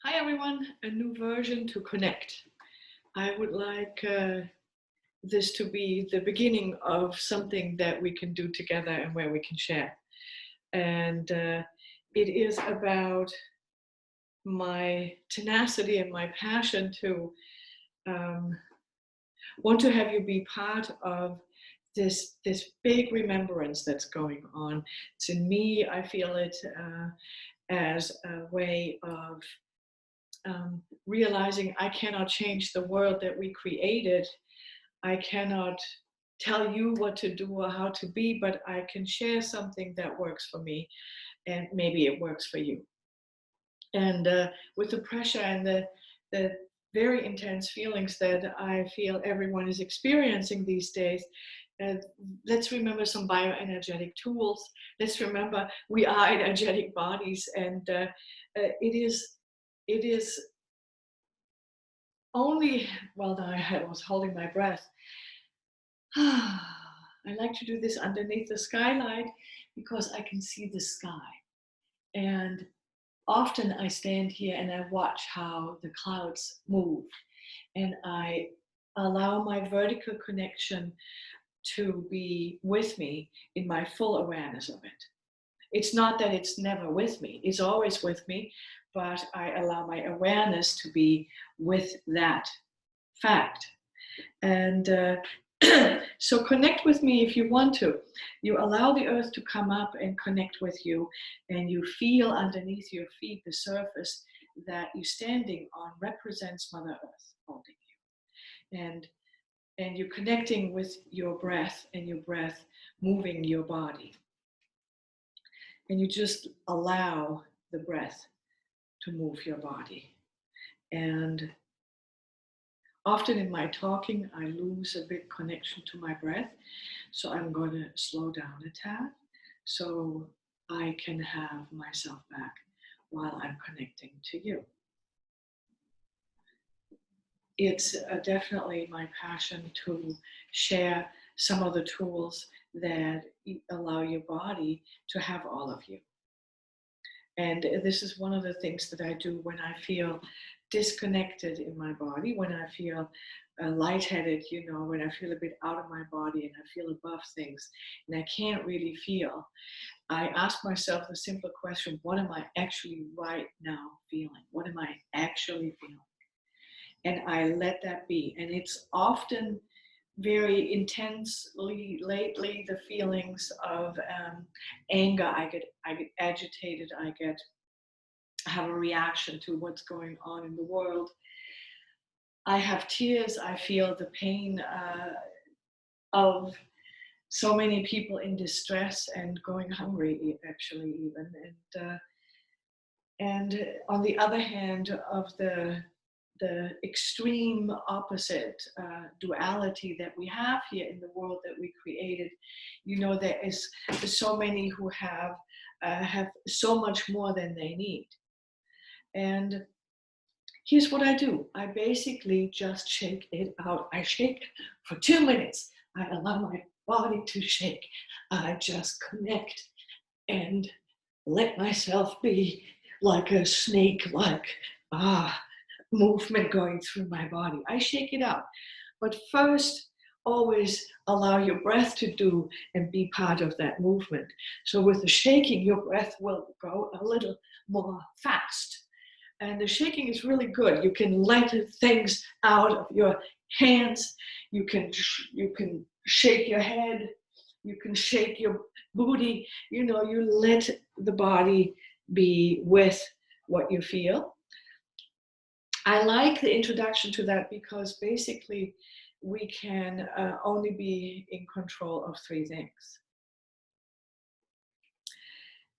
Hi everyone, a new version to connect. I would like this to be the beginning of something that we can do together and where we can share. And it is about my tenacity and my passion to um, want to have you be part of this big remembrance that's going on. It's in me. I feel it as a way of realizing I cannot change the world that we created. I cannot tell you what to do or how to be, but I can share something that works for me, and maybe it works for you. And with the pressure and the very intense feelings that I feel everyone is experiencing these days, uh, let's remember some bioenergetic tools. Let's remember we are energetic bodies, and it is only, well, I was holding my breath. I like to do this underneath the skylight because I can see the sky. And often I stand here and I watch how the clouds move, and I allow my vertical connection to be with me in my full awareness of it. It's not that it's never with me, it's always with me, but I allow my awareness to be with that fact. And so connect with me if you want to. You allow the earth to come up and connect with you, and you feel underneath your feet the surface that you're standing on represents Mother Earth holding you. And you're connecting with your breath, and your breath moving your body. And you just allow the breath to move your body. And often in my talking, I lose a bit connection to my breath. So I'm going to slow down a tad so I can have myself back while I'm connecting to you. It's definitely my passion to share some of the tools that allow your body to have all of you. And this is one of the things that I do when I feel disconnected in my body, when I feel lightheaded, when I feel a bit out of my body and I feel above things and I can't really feel. I ask myself the simple question, what am I actually right now feeling? What am I actually feeling? And I let that be. And it's often very intensely lately the feelings of anger. I get agitated. I have a reaction to what's going on in the world. I have tears. I feel the pain of so many people in distress and going hungry, actually, even. And on the other hand, of the extreme opposite duality that we have here in the world that we created, there is so many who have so much more than they need. And here's what I do. I basically just shake it out. I shake for 2 minutes. I allow my body to shake. I just connect and let myself be like a snake, like movement going through my body. I shake it out. But first, always allow your breath to do and be part of that movement. So with the shaking, your breath will go a little more fast. And the shaking is really good. You can let things out of your hands. You can shake your head. You can shake your booty. You let the body be with what you feel. I like the introduction to that because basically we can only be in control of 3 things.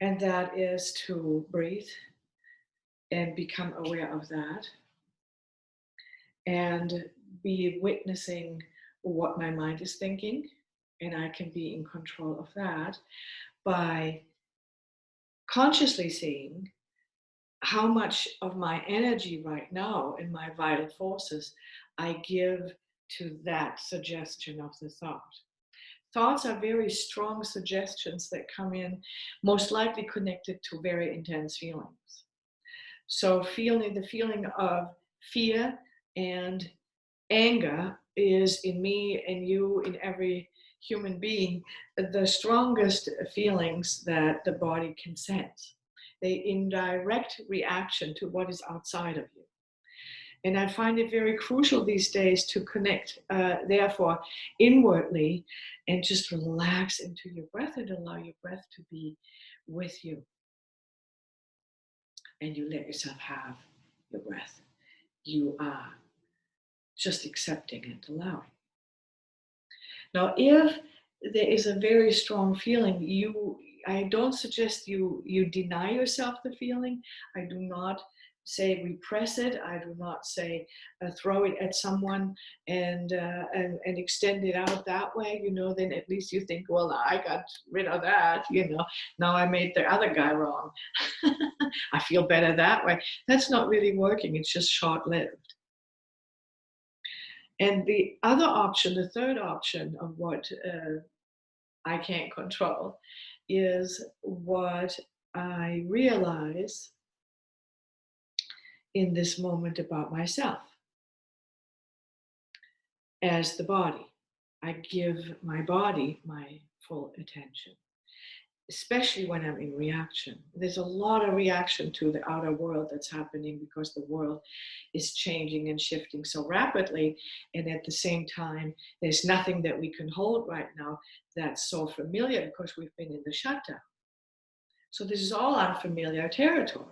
And that is to breathe and become aware of that, and be witnessing what my mind is thinking, and I can be in control of that by consciously seeing how much of my energy right now and my vital forces I give to that suggestion of the thought. Thoughts are very strong suggestions that come in, most likely connected to very intense feelings. So the feeling of fear and anger is in me and you, in every human being, the strongest feelings that the body can sense. They in direct reaction to what is outside of you. And I find it very crucial these days to connect, therefore, inwardly and just relax into your breath and allow your breath to be with you. And you let yourself have your breath. You are just accepting and allowing. Now, if there is a very strong feeling, I don't suggest you deny yourself the feeling. I do not say repress it. I do not say throw it at someone and extend it out that way. Then at least you think, well, I got rid of that. Now I made the other guy wrong. I feel better that way. That's not really working. It's just short-lived. And the other option, the third option of what I can't control, is what I realize in this moment about myself as the body. I give my body my full attention, especially when I'm in reaction. There's a lot of reaction to the outer world that's happening because the world is changing and shifting so rapidly. And at the same time, there's nothing that we can hold right now that's so familiar because we've been in the shutdown. So this is all unfamiliar territory.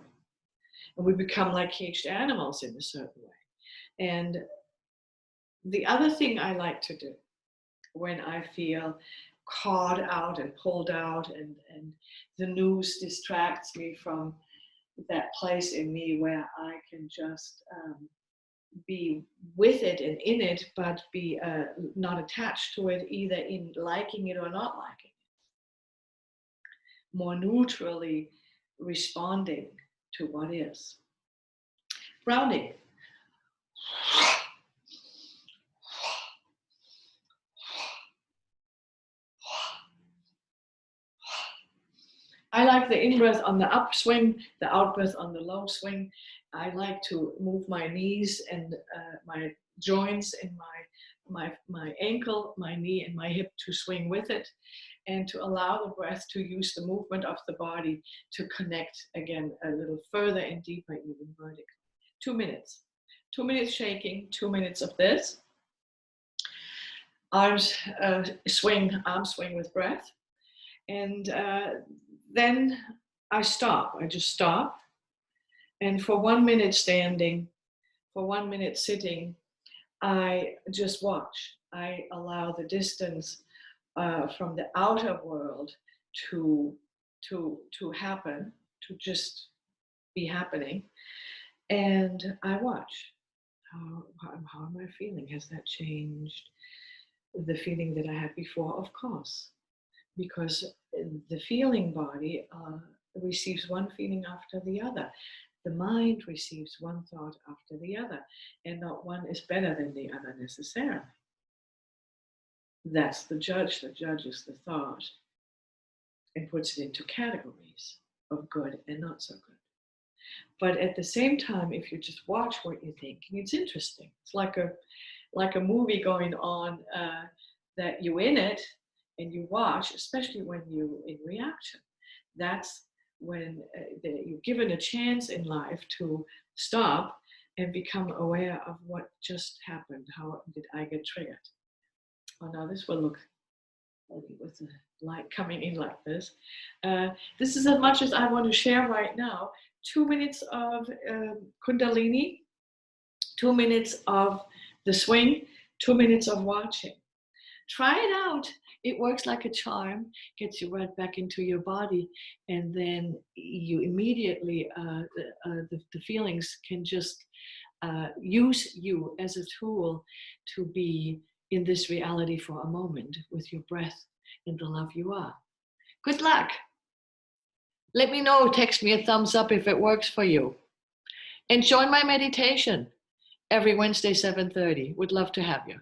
And we become like caged animals in a certain way. And the other thing I like to do when I feel caught out and pulled out and the news distracts me from that place in me where I can just be with it and in it, but be not attached to it, either in liking it or not liking it. More neutrally responding to what is. Grounding. I like the in-breath on the upswing, the out-breath on the low swing. I like to move my knees and my joints and my ankle, my knee, and my hip to swing with it, and to allow the breath to use the movement of the body to connect again a little further and deeper, even vertically. 2 minutes. 2 minutes shaking, 2 minutes of this. Arms swing with breath. And then I stop. I just stop. And for 1 minute standing, for 1 minute sitting, I just watch. I allow the distance from the outer world to happen, to just be happening. And I watch. How am I feeling? Has that changed the feeling that I had before? Of course. Because the feeling body receives one feeling after the other. The mind receives one thought after the other, and not one is better than the other necessarily. That's the judge. The judge is the thought and puts it into categories of good and not so good. But at the same time, if you just watch what you're thinking, it's interesting. It's like a movie going on that you're in it, and you watch, especially when you're in reaction. That's when you're given a chance in life to stop and become aware of what just happened. How did I get triggered? Oh, now this will look with the light coming in like this. This is as much as I want to share right now. 2 minutes of Kundalini, 2 minutes of the swing, 2 minutes of watching. Try it out. It works like a charm, gets you right back into your body, and then you immediately, the feelings can just use you as a tool to be in this reality for a moment with your breath and the love you are. Good luck. Let me know, text me a thumbs up if it works for you. And join my meditation every Wednesday, 7:30. Would love to have you.